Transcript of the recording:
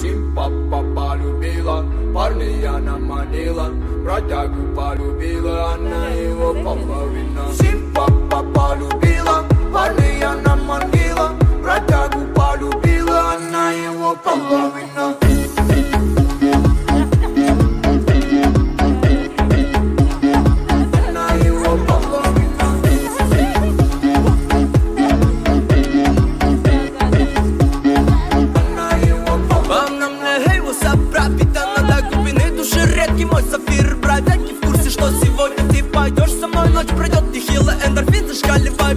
Симпапа полюбила, парня она манила, бродягу полюбила, она его половина. Симпапа полюбила, парня она манила, бродягу полюбила, она его половина. Мой сапфир, бродяги в курсе, что сегодня ты пойдешь со мной. Ночь пройдет, нехило, эндорфин зашкаливай.